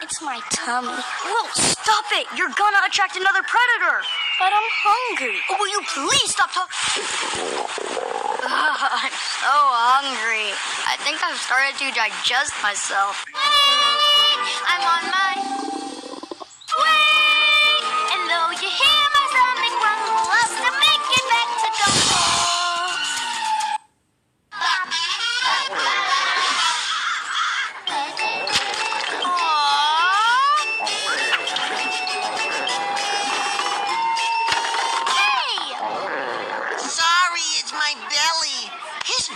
It's my tummy. Whoa, stop it! You're gonna attract another predator! But I'm hungry. Oh, will you please stop talking? I'm so hungry. I think I've started to digest myself. Wait! I'm on my way! And though you hear my stomach rumble, I'll still make it back to Gumbo.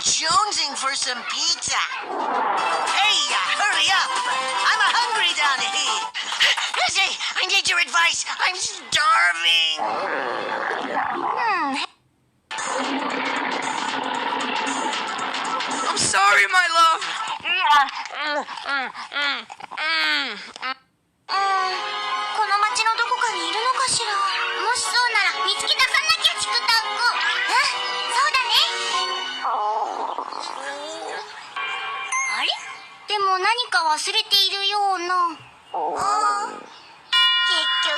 Jonesing for some pizza. Hey, hurry up. I'm hungry down here. Lizzie, I need your advice. I'm starving. I'm sorry, my love. この町のどこかにいるのかしら。もしそうなら見つけ出さなきゃ、チクタック。そうだね。あれ？でも何か忘れているような。結局。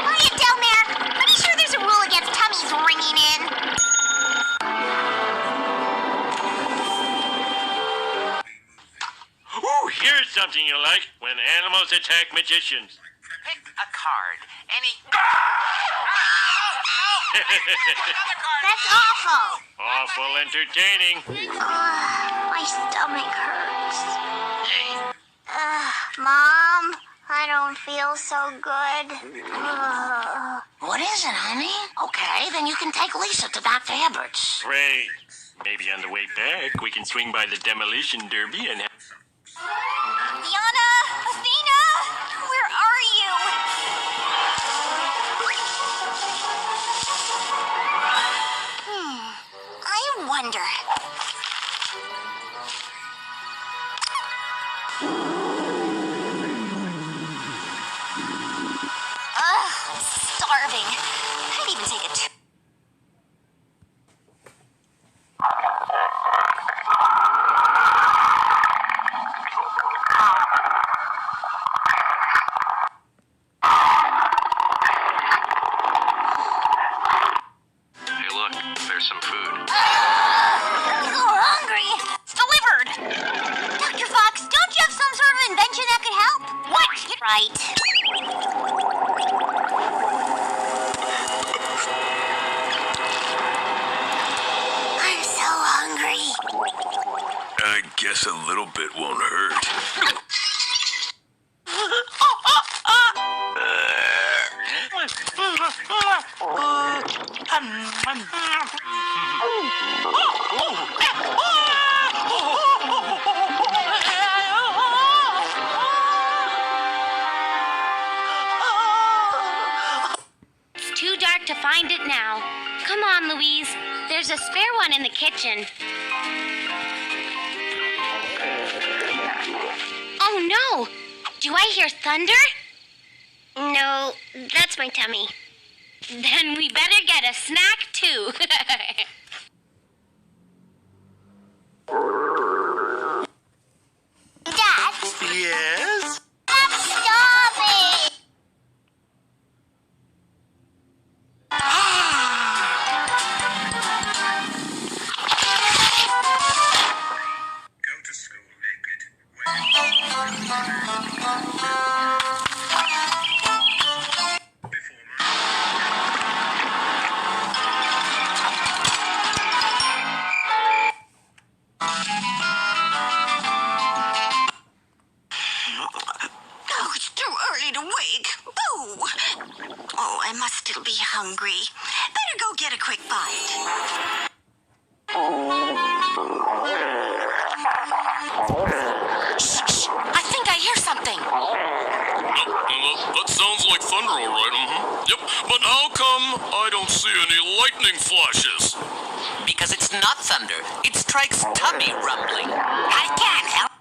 Quiet down there. Pretty sure there's a rule against tummies ringing in. Ooh, here's something you like when animals attack magicians. Pick a card. Any... That's awful. Awful entertaining. My stomach hurts. Mom, I don't feel so good. What is it, honey? Okay, then you can take Lisa to Dr. Hibbert's. Great. Maybe on the way back, we can swing by the demolition derby and have... Diana! Athena! Where are you? I wonder. I'm starving. I'd even take a some food. I'm so hungry. It's delivered. Dr. Fox, don't you have some sort of invention that could help? What? Right. I'm so hungry. I guess a little bit won't hurt. It's too dark to find it now. Come on, Louise. There's a spare one in the kitchen. Oh, no! Do I hear thunder? No, that's my tummy. Then we better get a snack, too. Dad? Yes? Stop it! Go to school naked. Oh, it's too early to wake. Boo! Oh, I must still be hungry. Better go get a quick bite. Shh! I think I hear something. That sounds like thunder, all right, Yep, but how come I don't see any lightning flashes? Because it's not thunder. It's Trike's tummy rumbling. I can't help.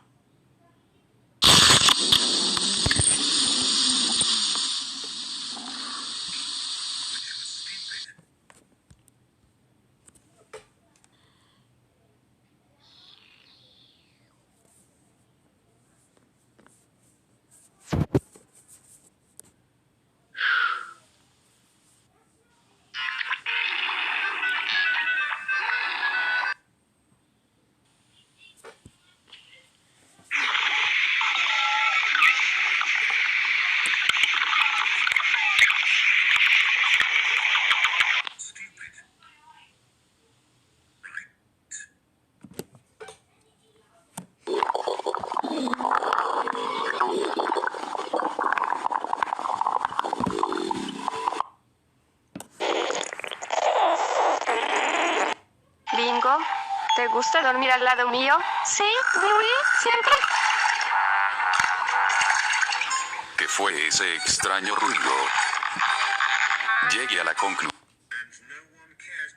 gusta dormir al lado mío? Sí, Bluey, siempre. ¿Qué fue ese extraño ruido? Llegue a la conclusión. And no one cares.